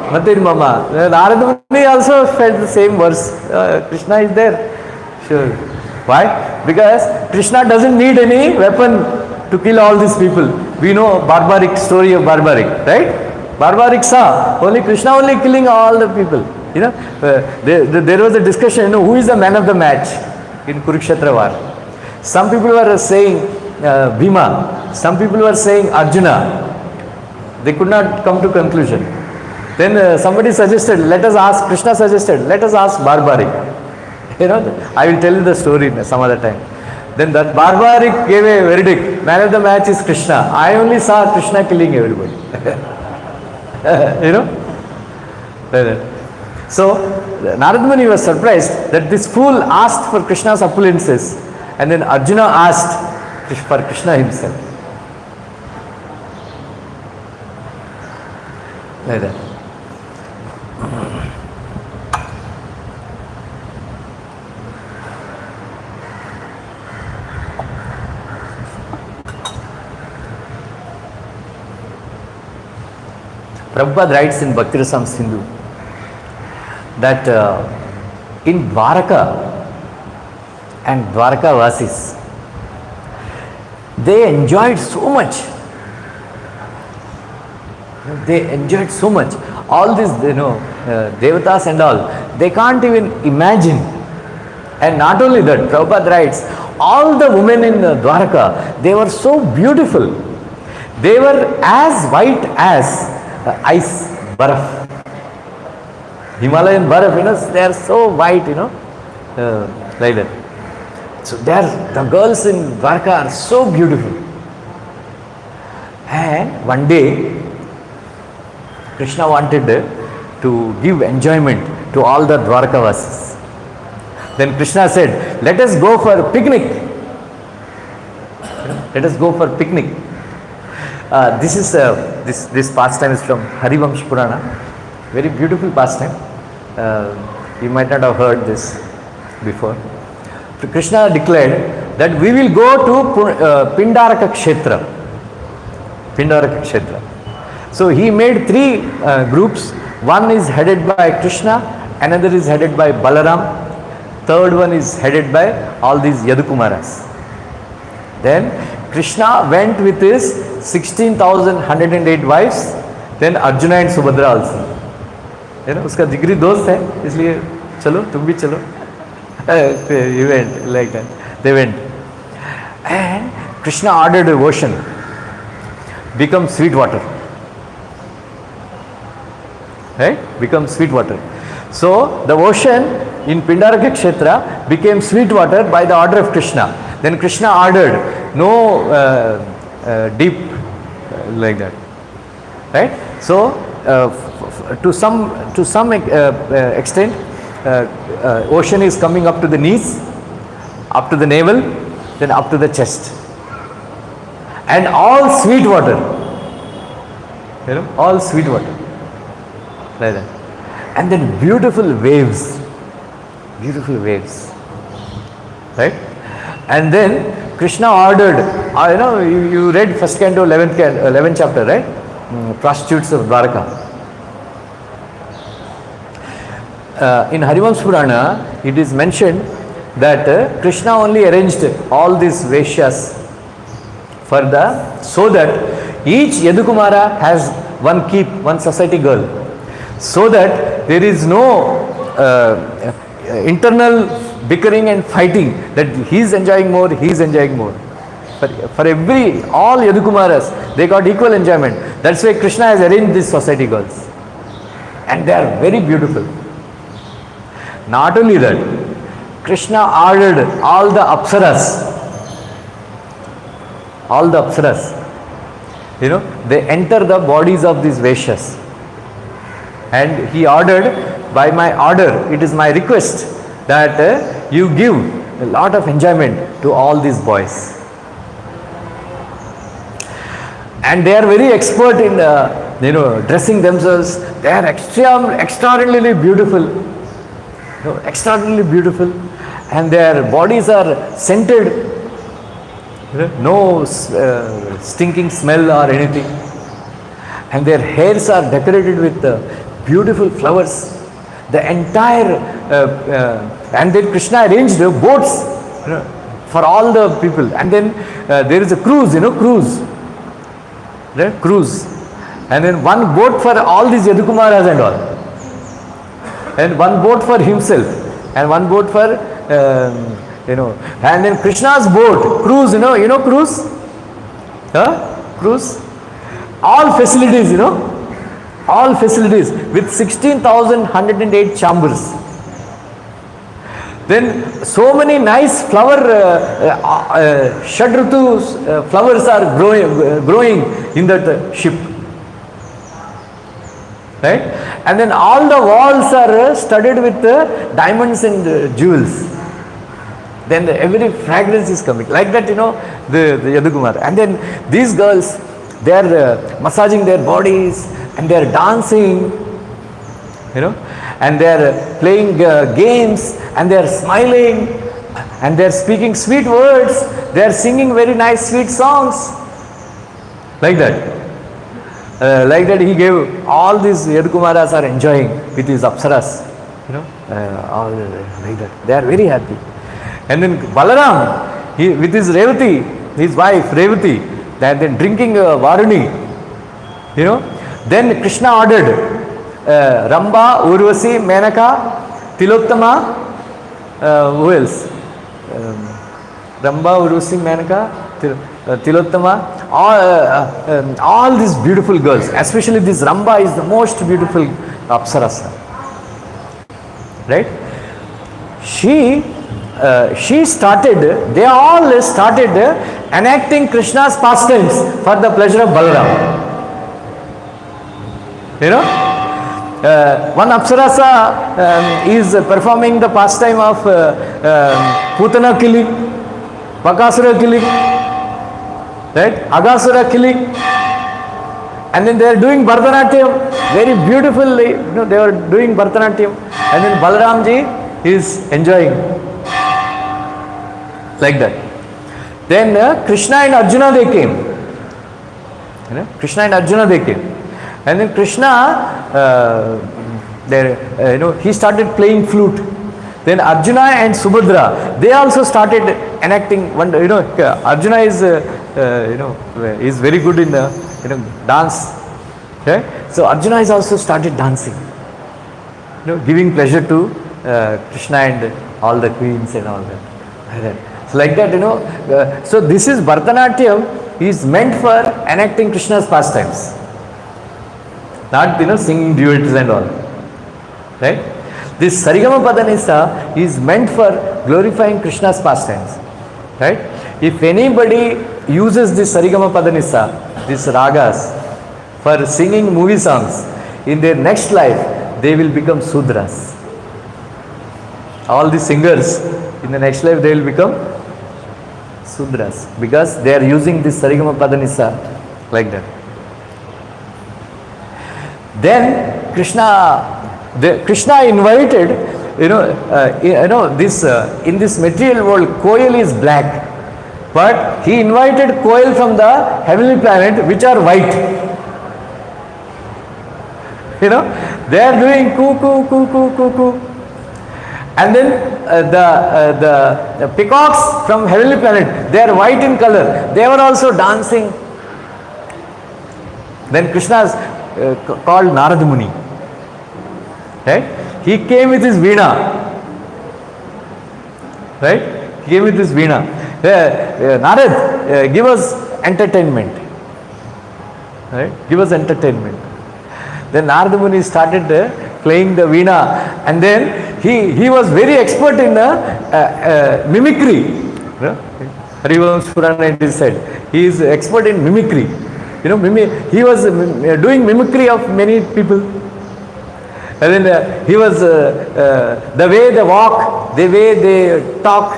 Matir Mama. Narad Muni also felt the same verse. Krishna is there. Sure. Why? Because Krishna doesn't need any weapon to kill all these people. We know barbaric story of barbaric, right? Barbaric saw only Krishna only killing all the people. You know, there was a discussion. You know, who is the man of the match in Kurukshetra war? Some people were saying Bhima. Some people were saying Arjuna. They could not come to conclusion. Then somebody suggested, let us ask. Krishna suggested, let us ask barbaric. You know, I will tell you the story some other time. Then that barbaric gave a verdict. Man of the match is Krishna. I only saw Krishna killing everybody. You know. So Narad Muni was surprised that this fool asked for Krishna's opulences, and then Arjuna asked for Krishna himself. Like that. Prabhupada writes in Bhakti Rasam Sindhu that in Dwaraka and Dwaraka Vasis, they enjoyed so much. They enjoyed so much. All these, you know, devatas and all, they can't even imagine. And not only that, Prabhupada writes, all the women in Dwaraka, they were so beautiful. They were as white as ice, baraf. Himalayan baraf, you know, they are so white, you know, like that. So the girls in Dwarka are so beautiful. And one day, Krishna wanted to give enjoyment to all the Dwarkavasis. Then Krishna said, let us go for a picnic. Let us go for a picnic. This pastime is from Harivamsh Purana. Very beautiful pastime. You might not have heard this before. Krishna declared that we will go to Pindaraka Kshetra. Pindaraka Kshetra. So he made three groups. One is headed by Krishna, another is headed by Balaram, third one is headed by all these Yadukumaras. Then Krishna went with his 16,108 wives, then Arjuna and Subhadra also. You know, उसका जिगरी दोस्त है, इसलिए चलो तुम भी चलो. He went like that. They went, and Krishna ordered the ocean become sweet water. Right? Become sweet water. So the ocean in Pindaraka Kshetra became sweet water by the order of Krishna. Then Krishna ordered no deep like that. Right? So to some extent, ocean is coming up to the knees, up to the navel, then up to the chest, and all sweet water. You know, all sweet water. Like that. And then beautiful waves. Beautiful waves. Right? And then Krishna ordered, you know, you read first canto, 11th chapter, right? Prostitutes of Dwaraka. In Harivamsa Purana, it is mentioned that Krishna only arranged all these Vaishyas so that each Yadukumara has one keep, one society girl, so that there is no internal bickering and fighting, that he is enjoying more, he is enjoying more. For all Yadukumaras, they got equal enjoyment. That's why Krishna has arranged these society girls. And they are very beautiful. Not only that, Krishna ordered all the Apsaras, you know, they enter the bodies of these Vaishyas. And he ordered, by my order, it is my request that you give a lot of enjoyment to all these boys. And they are very expert in dressing themselves. They are extraordinarily beautiful. Extraordinarily beautiful. And their bodies are scented. No stinking smell or anything. And their hairs are decorated with beautiful flowers. The entire, and then Krishna arranged boats for all the people. And then there is a cruise, cruise. Right? Cruise. And then one boat for all these Yadukumaras and all. And one boat for himself. And one boat for, and then Krishna's boat, cruise, cruise? Cruise. All facilities, all facilities with 16,108 chambers. Then so many nice flower, Shadrutu flowers are growing in that ship. Right? And then all the walls are studded with diamonds and jewels. Then every fragrance is coming. Like that, the Yadukumar. And then these girls, they are massaging their bodies and they are dancing, and they are playing games and they are smiling and they are speaking sweet words. They are singing very nice sweet songs. Like that. Like that he gave, all these Yadukumaras are enjoying with his apsaras. All like that. They are very happy. And then Balaram, with his Revati, his wife Revati, they are then drinking Varuni. Then Krishna ordered Ramba, Urvasi, Menaka, Tilottama, who else? Ramba, Urvasi, Menaka, Tilottama, all these beautiful girls, especially this Ramba is the most beautiful Apsarasa. Right? She started, they all started enacting Krishna's pastimes for the pleasure of Balaram. One Apsarasa is performing the pastime of Putana Kili, Bakasura Kili, right? Agasura Kili, and then they are doing Bharatanatyam very beautifully. They are doing Bharatanatyam, and then Balaramji is enjoying like that. Then Krishna and Arjuna they came. Krishna and Arjuna they came, and then Krishna, he started playing flute. Then Arjuna and Subhadra, they also started enacting. Arjuna is is very good in dance. Okay? So Arjuna is also started dancing, giving pleasure to Krishna and all the queens and all that. So like that, so this is Bharatanatyam is meant for enacting Krishna's pastimes, not singing duets and all. Right? This Sarigama Padanisa is meant for glorifying Krishna's pastimes. Right? If anybody uses this Sarigama Padanisa, these ragas, for singing movie songs, in their next life, they will become Sudras. All the singers, in the next life, they will become Sudras, because they are using this Sarigama Padanisa like that. Then Krishna invited, this in this material world, Koil is black, but he invited Koil from the heavenly planet, which are white. They are doing coo coo coo coo coo coo, and then the peacocks from heavenly planet, they are white in color. They were also dancing. Then Krishna is called Narad Muni. Right? He came with his veena. Right? He came with his veena. Narad, give us entertainment. Right? Give us entertainment. Then Narad Muni started playing the veena, and then he was very expert in mimicry. Harivamsa Purana it is said. He is expert in mimicry. He was doing mimicry of many people. And then he was, the way they walk, the way they talk,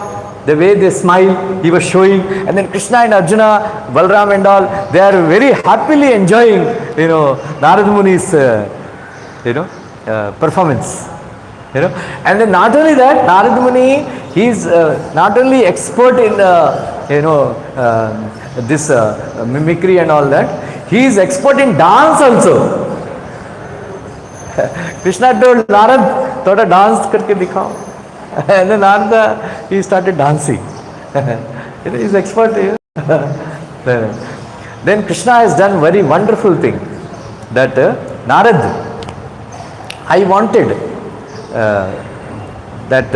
the way they smile, he was showing, and then Krishna and Arjuna, Balram and all, they are very happily enjoying, Narad Muni's, performance. And then not only that, Narad Muni, he is not only expert in, this mimicry and all that, he is expert in dance also. Krishna told Narad, thoda dance karke dikhao. And then Narada, he started dancing. He is expert here. Then Krishna has done very wonderful thing. That Narad, I wanted that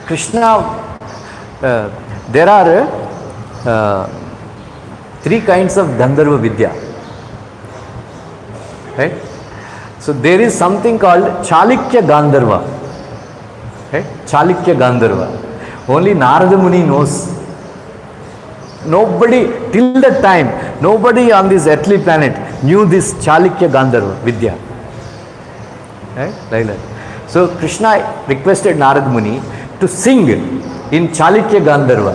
Krishna, there are three kinds of Gandharva Vidya. Right? So there is something called Chalukya Gandharva. Right? Chalukya Gandharva. Only Narada Muni knows. Nobody, till that time, nobody on this earthly planet knew this Chalukya Gandharva Vidya. Right? Like that. So Krishna requested Narada Muni to sing in Chalukya Gandharva.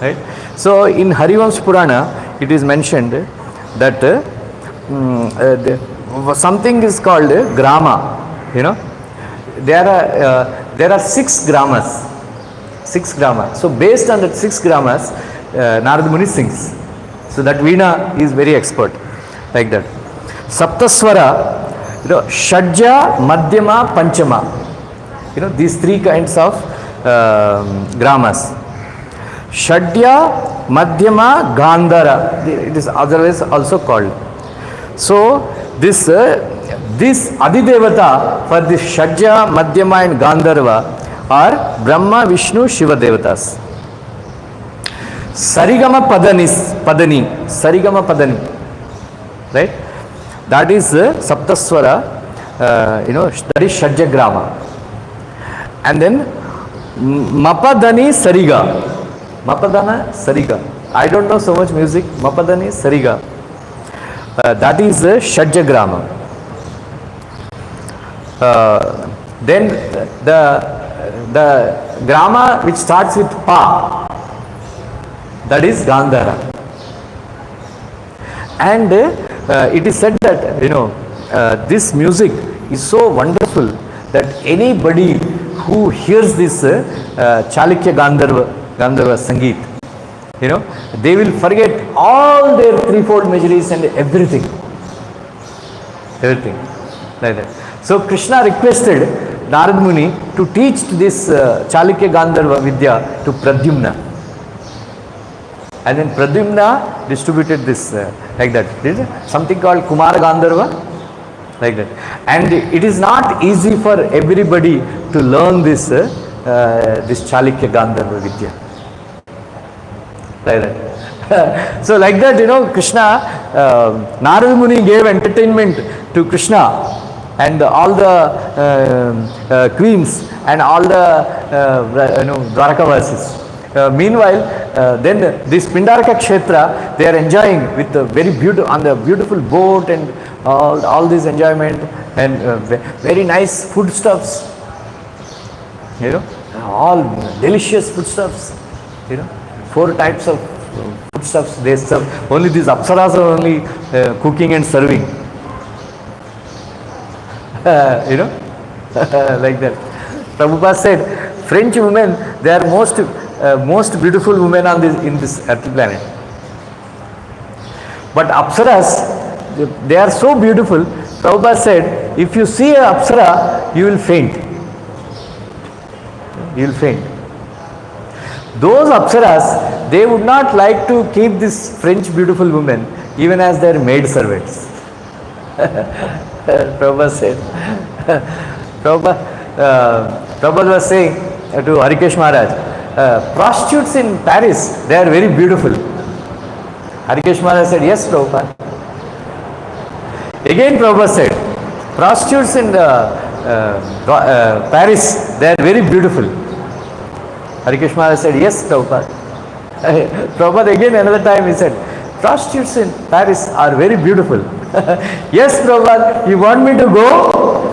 Right? So in Harivamsa Purana, it is mentioned that something is called grama. There are 6 gramas. 6 gramas. So based on that 6 gramas, Narada Muni sings. So that Veena is very expert. Like that. Saptaswara, Shadja, Madhyama, Panchama. These 3 kinds of gramas. Shadya, Madhyama, Gandhara. It is otherwise also called. So this Adidevata for this Shadja, Madhyama and Gandharva are Brahma, Vishnu, Shiva Devatas. Sarigama Padani. Sarigama Padani. Right? That is Saptaswara, that is Shadja Grama. And then Mapadani Sariga. Mapadana Sariga. I don't know so much music. Mapadani Sariga. That is Shadja Grama. Then the grama which starts with Pa, that is Gandhara. And it is said that this music is so wonderful that anybody who hears this Chalukya Gandharva Sangeet, they will forget all their threefold miseries and everything. Everything. Like that. So Krishna requested Narad Muni to teach this Chalukya Gandharva Vidya to Pradyumna. And then Pradyumna distributed this like that. There is something called Kumara Gandharva. Like that. And it is not easy for everybody to learn this Chalukya Gandharva Vidya. Like that. So like that, Krishna, Narada Muni gave entertainment to Krishna and all the queens and all the Dwarakavasis. Meanwhile, then this Pindaraka Kshetra, they are enjoying with the very beautiful, on the beautiful boat and all this enjoyment and very nice foodstuffs, all delicious foodstuffs, 4 types of foodstuffs they serve. Only these Apsaras are only cooking and serving. Like that. Prabhupada said, French women, they are most beautiful women on in this earth planet. But Apsaras, they are so beautiful. Prabhupada said, if you see an Apsara, you will faint. You will faint. Those Apsaras, they would not like to keep this French beautiful woman even as their maid servants. Prabhupada said. Prabhupada was saying to Harikesh Maharaj, prostitutes in Paris, they are very beautiful. Harikesh Maharaj said, yes, Prabhupada. Again Prabhupada said, prostitutes in Paris, they are very beautiful. Harikesh Maharaj said, yes, Prabhupada. Prabhupada again another time he said, prostitutes in Paris are very beautiful. Yes, Prabhupada, you want me to go?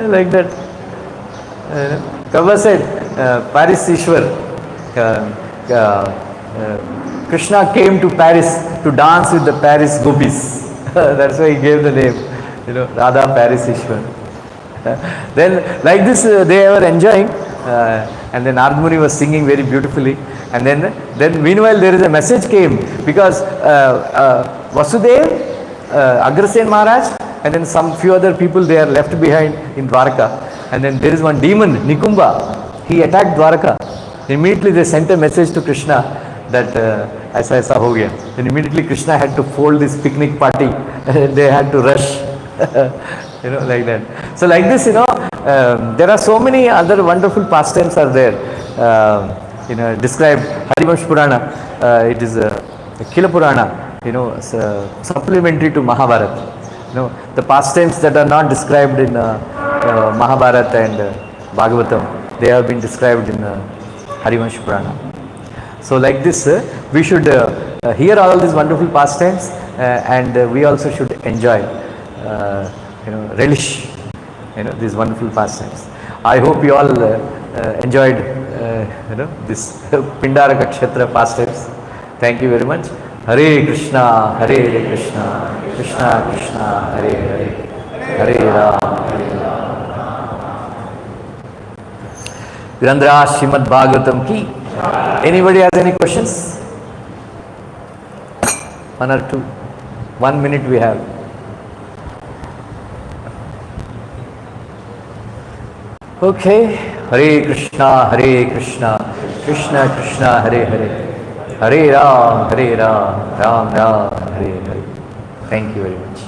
Like that. Prabhupada said, Paris Ishwar, Krishna came to Paris to dance with the Paris gopis. That's why he gave the name, Radha Paris Ishwar. Then like this they were enjoying, and then Narad Muni was singing very beautifully, and then meanwhile there is a message came, because Vasudev, Agrasen Maharaj, and then some few other people, they are left behind in Dwarka, and then there is one demon, Nikumba, he attacked Dwarka. Immediately they sent a message to Krishna that aisa ho gaya. Then immediately Krishna had to fold this picnic party, they had to rush. Like that. So like this, there are so many other wonderful pastimes are there. Described Harivansh Purana. It is Kila Purana. Supplementary to Mahabharata. The pastimes that are not described in Mahabharata and Bhagavatam, they have been described in Harivansh Purana. So like this, we should hear all these wonderful pastimes, and we also should enjoy. Relish these wonderful pastimes. I hope you all enjoyed this Pindaraka Kshetra pastimes. Thank you very much. Hare Krishna, Hare Krishna, Krishna Krishna, Hare Hare, Hare Ram, Hare Ram. Virandra Srimad Bhagavatam ki. Anybody has any questions? One or two. 1 minute we have. Okay, Hare Krishna, Krishna Krishna, Hare Hare, Hare Ram, Ram Ram, Hare Hare. Thank you very much.